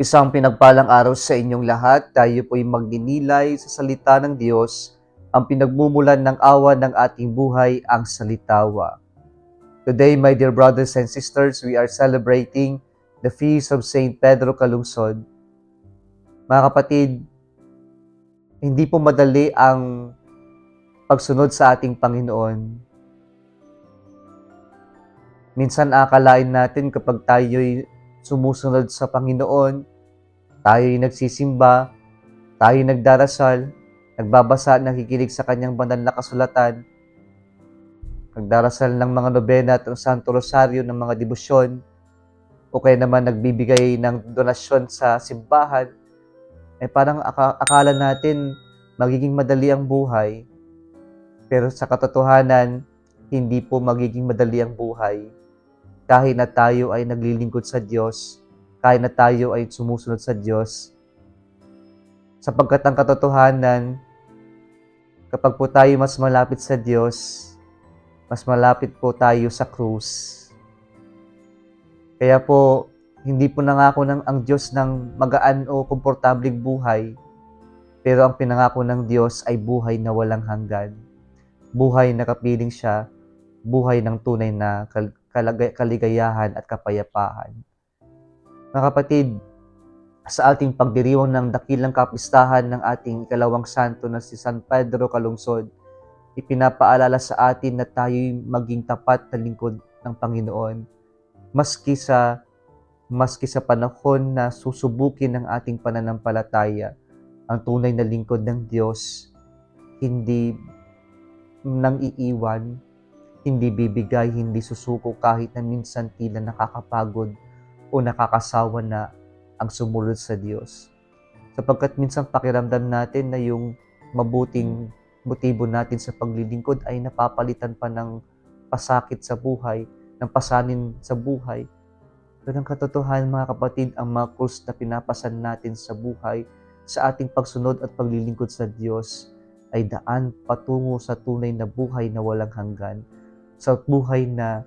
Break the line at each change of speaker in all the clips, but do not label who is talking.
Isang pinagpalang araw sa inyong lahat. Tayo po'y magninilay sa salita ng Diyos, ang pinagmumulan ng awa ng ating buhay, ang salitawa. Today, my dear brothers and sisters, we are celebrating the feast of Saint Pedro Calungsod. Mga kapatid, hindi po madali ang pagsunod sa ating Panginoon. Minsan akalain natin kapag tayo'y sumusunod sa Panginoon, tayo'y nagsisimba, tayo'y nagdarasal, nagbabasa, nakikinig sa kanyang banal na kasulatan, nagdarasal ng mga nobena at ng Santo Rosario ng mga debosyon, o kaya naman nagbibigay ng donasyon sa simbahan, parang akala natin magiging madali ang buhay. Pero sa katotohanan, hindi po magiging madali ang buhay. Kahit na tayo ay naglilingkod sa Diyos, kahit na tayo ay sumusunod sa Diyos, sapagkat ang katotohanan, kapag po tayo mas malapit sa Diyos, mas malapit po tayo sa krus. Kaya po, hindi po nangako ang Diyos ng magaan o komportableng buhay, pero ang pinangako ng Diyos ay buhay na walang hanggan. Buhay na kapiling siya, buhay ng tunay na kaligayahan at kapayapaan. Mga kapatid, sa ating pagdiriwang ng dakilang kapistahan ng ating ikalawang santo na si San Pedro Calungsod, ipinapaalala sa atin na tayo'y maging tapat na lingkod ng Panginoon. Maski sa panahon na susubukin ng ating pananampalataya, ang tunay na lingkod ng Diyos, hindi nang iiwan, hindi bibigay, hindi susuko kahit na minsan tila nakakapagod o nakakasawa na ang sumunod sa Diyos. Sapagkat minsan pakiramdam natin na yung mabuting motibo natin sa paglilingkod ay napapalitan pa ng pasakit sa buhay, ng pasanin sa buhay. Pero ang katotohanan, mga kapatid, ang mga krus na pinapasan natin sa buhay, sa ating pagsunod at paglilingkod sa Diyos, ay daan patungo sa tunay na buhay na walang hanggan, sa buhay na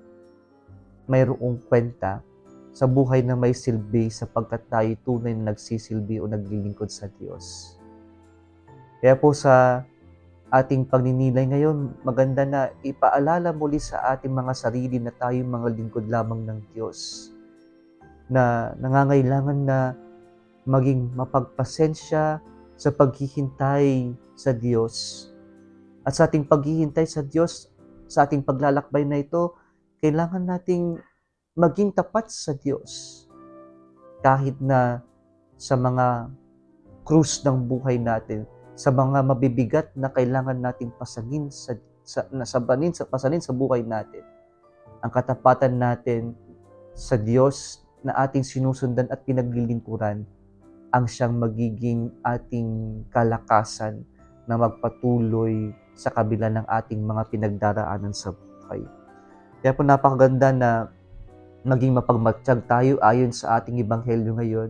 mayroong kwenta, sa buhay na may silbi sapagkat tayo tunay na nagsisilbi o naglilingkod sa Diyos. Kaya po sa ating pagninilay ngayon, maganda na ipaalala muli sa ating mga sarili na tayo mga lingkod lamang ng Diyos, na nangangailangan na maging mapagpasensya sa paghihintay sa Diyos. At sa ating paghihintay sa Diyos, sa ating paglalakbay na ito, kailangan nating maging tapat sa Diyos. Kahit na sa mga krus ng buhay natin, sa mga mabibigat na kailangan nating pasanin pasanin sa buhay natin, ang katapatan natin sa Diyos na ating sinusundan at pinaglilingkuran, ang siyang magiging ating kalakasan na magpatuloy sa kabila ng ating mga pinagdaraanan sa buhay. Kaya po napakaganda na maging mapagmatsyag tayo ayon sa ating ebanghelyo ngayon,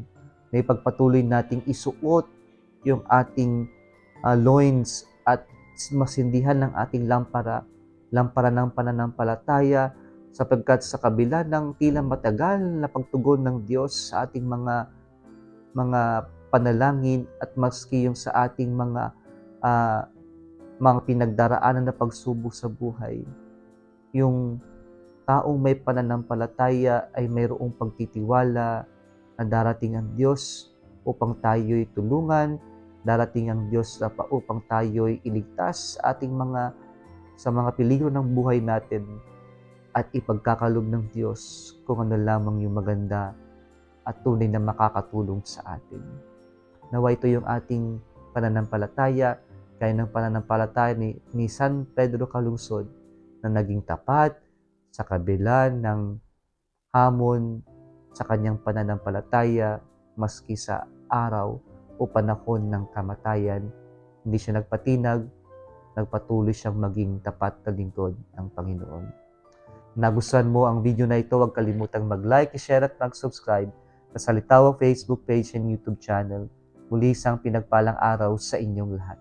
na ipagpatuloy nating isuot yung ating loins at masindihan ng ating lampara ng pananampalataya, sapagkat sa kabila ng tila matagal na pagtugon ng Diyos sa ating mga panalangin at maski yung sa ating mga pinagdaraanan na pagsubok sa buhay, yung taong may pananampalataya ay mayroong pagtitiwala na darating ang Diyos upang tayo'y tulungan, darating ang Diyos upang tayo'y iligtas sa mga peligro ng buhay natin, at ipagkakaloob ng Diyos kung ano lamang yung maganda at tunay na makakatulong sa atin. Nawa ito yung ating pananampalataya, kaya ng pananampalataya ni San Pedro Calungsod na naging tapat sa kabila ng hamon sa kanyang pananampalataya, maski sa araw o panahon ng kamatayan, hindi siya nagpatinag, nagpatuloy siyang maging tapat na lingkod ng Panginoon. Nagustuhan mo ang video na ito, huwag kalimutang mag-like, share at mag-subscribe sa Salitawa Facebook page and YouTube channel. Muli isang pinagpalang araw sa inyong lahat.